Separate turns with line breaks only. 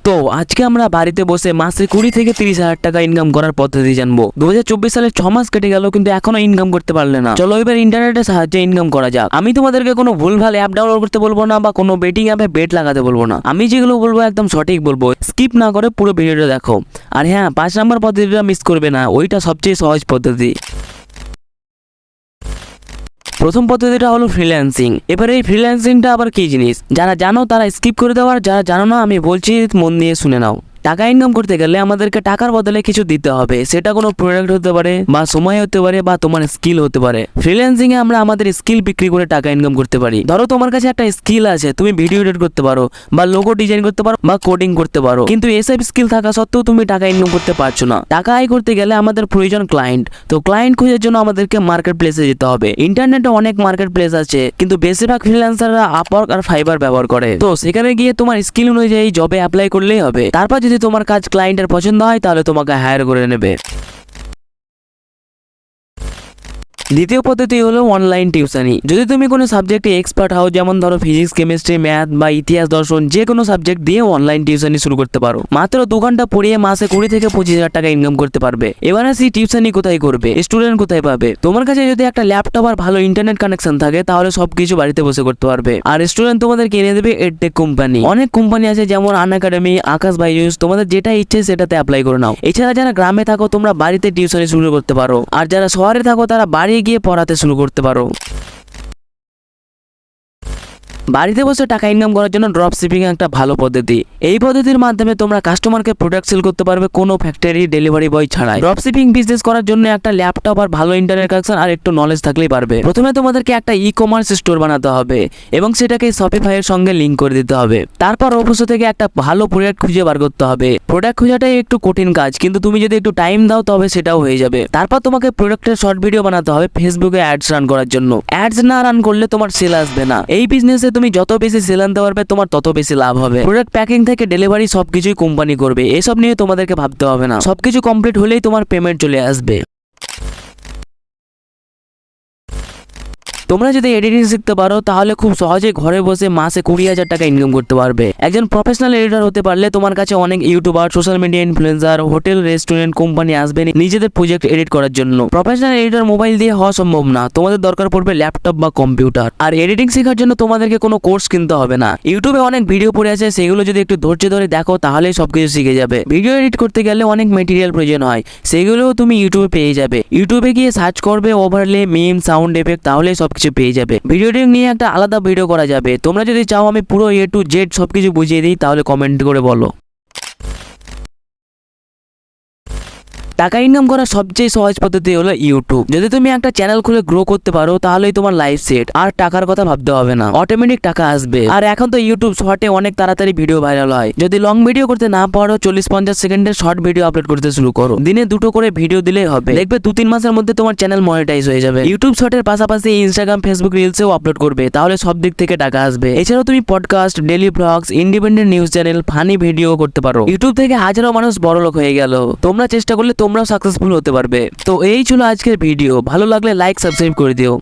তো আজকে আমরা বাড়িতে বসে মাসে 20 থেকে 30,000 টাকা ইনকাম করার পদ্ধতি জানবো। 2024 সালে 6 মাস কেটে গেল কিন্তু এখনো ইনকাম করতে পারলে না। চলো এবার ইন্টারনেটের সাহায্যে ইনকাম করা যাক। আমি তোমাদেরকে কোনো ভুলভাল অ্যাপ ডাউনলোড করতে বলবো না বা কোনো বেটিং অ্যাপে বেট লাগাতে বলবো না। আমি যেগুলো বলবো একদম সঠিক বলবো, স্কিপ না করে পুরো ভিডিওটা দেখো। আর হ্যাঁ, 5 নম্বর পদ্ধতিটা মিস করবে না, ওইটা সবচেয়ে সহজ পদ্ধতি। প্রথম পদ্ধতিটা হলো ফ্রিল্যান্সিং। এবারে এই ফ্রিল্যান্সিংটা আবার কি জিনিস, যারা জানো তারা স্কিপ করে দাও, আর যারা জানো না আমি বলছি মন দিয়ে শুনে নাও। টাকা ইনকাম করতে গেলে আমাদেরকে টাকার বদলে কিছু দিতে হবে। সেটা কোনো প্রোডাক্ট হতে পারে বা সময় হতে পারে বা তোমার স্কিল হতে পারে। ফ্রিল্যান্সিং এ আমরা আমাদের স্কিল বিক্রি করে টাকা ইনকাম করতে পারি। ধরো তোমার কাছে একটা স্কিল আছে, তুমি ভিডিও এডিট করতে পারো বা লোগো ডিজাইন করতে পারো বা কোডিং করতে পারো, কিন্তু এসব স্কিল থাকা সত্ত্বেও তুমি টাকা ইনকাম করতে পারছো না। টাকা আয় করতে গেলে আমাদের প্রয়োজন ক্লায়েন্ট। তো ক্লায়েন্ট খোঁজার জন্য আমাদেরকে মার্কেট প্লেসে যেতে হবে। ইন্টারনেটে অনেক মার্কেট প্লেস আছে, কিন্তু বেশিরভাগ ফ্রিল্যান্সাররা আপওয়ার্ক আর ফাইবার ব্যবহার করে। তো সেখানে গিয়ে তোমার স্কিল অনুযায়ী জবে অ্যাপ্লাই করলেই হবে। তারপর যদি তোমার কাজ ক্লায়েন্টের পছন্দ হয় তাহলে তোমাকে হায়ার করে নেবে। দ্বিতীয় পদ্ধতি হলো অনলাইন টিউশনি। যদি তুমি কোনো সাবজেক্টে এক্সপার্ট হও, যেমন ধরো ফিজিক্স, কেমিস্ট্রি, ম্যাথ বা ইতিহাস, দর্শন, যে কোনো সাবজেক্ট দিয়ে অনলাইন টিউশনি শুরু করতে পারো। মাত্র 2 ঘন্টা পড়িয়ে মাসে 20 থেকে 25,000 টাকা ইনকাম করতে পারবে। এবার আসি টিউশনি কোথায় করবে, স্টুডেন্ট কোথায় পাবে। তোমার কাছে যদি একটা ল্যাপটপ আর ভালো ইন্টারনেট কানেকশন থাকে তাহলে সবকিছু বাড়িতে বসে করতে পারবে। আর স্টুডেন্ট তোমাদের কিনে দেবে এডটেক কোম্পানি। অনেক কোম্পানি আছে যেমন আনএকাডেমি, আকাশ বাইজুস, তোমাদের যেটা ইচ্ছে সেটাতে অ্যাপ্লাই করে নাও। এছাড়া যারা গ্রামে থাকো তোমরা বাড়িতে টিউশনি শুরু করতে পারো, আর যারা শহরে থাকো তারা বাড়ি গিয়ে পড়াতে শুরু করতে পারো। বাড়িতে বসে টাকা ইনকাম করার জন্য ড্রপ শিপিং একটা ভালো পদ্ধতি। এই পদ্ধতির মাধ্যমে তোমরা কাস্টমারকে প্রোডাক্ট সেল করতে পারবে কোনো ফ্যাক্টরি ডেলিভারি বয় ছাড়াই। ড্রপ শিপিং বিজনেস করার জন্য একটা ল্যাপটপ আর ভালো ইন্টারনেট কানেকশন আর একটু নলেজ থাকলেই পারবে। প্রথমে তোমাদেরকে একটা ই-কমার্স স্টোর বানাতে হবে এবং সেটাকে শপিফাই এর সঙ্গে লিংক করে দিতে হবে। তারপর অবশ্য থেকে একটা ভালো প্রোডাক্ট খুঁজে বার করতে হবে। প্রোডাক্ট খোঁজাটাই একটু কঠিন কাজ, কিন্তু তুমি যদি একটু টাইম দাও তবে সেটাও হয়ে যাবে। তারপর তোমাকে প্রোডাক্টের শর্ট ভিডিও বানাতে হবে ফেসবুকে অ্যাডস রান করার জন্য। অ্যাডস না রান করলে তোমার সেল আসবে না। এই বিজনেসে তুমি যত বেশি সেল আনতে পারবে তোমার তত বেশি লাভ হবে। প্রোডাক্ট প্যাকিং থেকে ডেলিভারি সবকিছুই কোম্পানি করবে, এসব নিয়ে তোমাদেরকে ভাবতে হবে না। সবকিছু কমপ্লিট হলেই তোমার পেমেন্ট চলে আসবে। তোমরা যদি এডিটিং শিখতে পারো তাহলে খুব সহজে ঘরে বসে মাসে 20,000 টাকা ইনকাম করতে পারবে। একজন প্রফেশনাল এডিটর হতে পারলে তোমার কাছে অনেক YouTuber, social media influencer, hotel, restaurant, company আসবে নিজেদের প্রজেক্ট এডিট করার জন্য। প্রফেশনাল এডিটর মোবাইল দিয়ে হওয়া সম্ভব না, তোমাদের দরকার পড়বে ল্যাপটপ বা কম্পিউটার। আর এডিটিং শেখার জন্য তোমাদেরকে কোনো কোর্স কিনতে হবে না। ইউটিউবে অনেক ভিডিও পড়ে আছে, সেগুলো যদি একটু ধৈর্য ধরে দেখো তাহলেই সবকিছু শিখে যাবে। ভিডিও এডিট করতে গেলে অনেক মেটেরিয়াল প্রয়োজন হয়, সেগুলোও তুমি ইউটিউবে পেয়ে যাবে। ইউটিউবে গিয়ে সার্চ করবে ওভারলে, মিম, সাউন্ড এফেক্ট, তাহলে সবকিছু পেয়ে যাবে। ভিডিও এডিটিং নিয়ে একটা আলাদা ভিডিও করা যাবে। তোমরা যদি চাও আমি পুরো A to Z সবকিছু বুঝিয়ে দিই তাহলে কমেন্ট করে বলো। টাকা ইনকাম করার সবচেয়ে সহজ পদ্ধতি হলো ইউটিউব। যদি তুমি একটা চ্যানেল খুলে গ্রো করতে পারো তাহলেই তোমার লাইফ সেট, আর টাকার কথা ভাবতে হবে না, অটোমেটিক টাকা আসবে। আর এখন তো ইউটিউব শর্টে অনেক তাড়াতাড়ি ভিডিও ভাইরাল হয়। যদি লং ভিডিও করতে না পারো 40-50 সেকেন্ডের শর্ট ভিডিও আপলোড করতে শুরু করো। দিনে 2টো করে ভিডিও দিলেই হবে, দেখবে 2-3 মাসের মধ্যে তোমার চ্যানেল মনিটাইজ হয়ে যাবে। ইউটিউব শর্টের পাশাপাশি ইনস্টাগ্রাম, ফেসবুক রিলসেও আপলোড করবে, তাহলে সব দিক থেকে টাকা আসবে। এছাড়াও তুমি podcast, daily blogs, independent news channel, funny video করতে পারো। ইউটিউব থেকে হাজারো মানুষ বড়লোক হয়ে গেল। তোমরা চেষ্টা করলে তোমরাও সাকসেসফুল হতে পারবে। তো এই ছিল আজকের ভিডিও, ভালো লাগলে লাইক, সাবস্ক্রাইব করে দিও।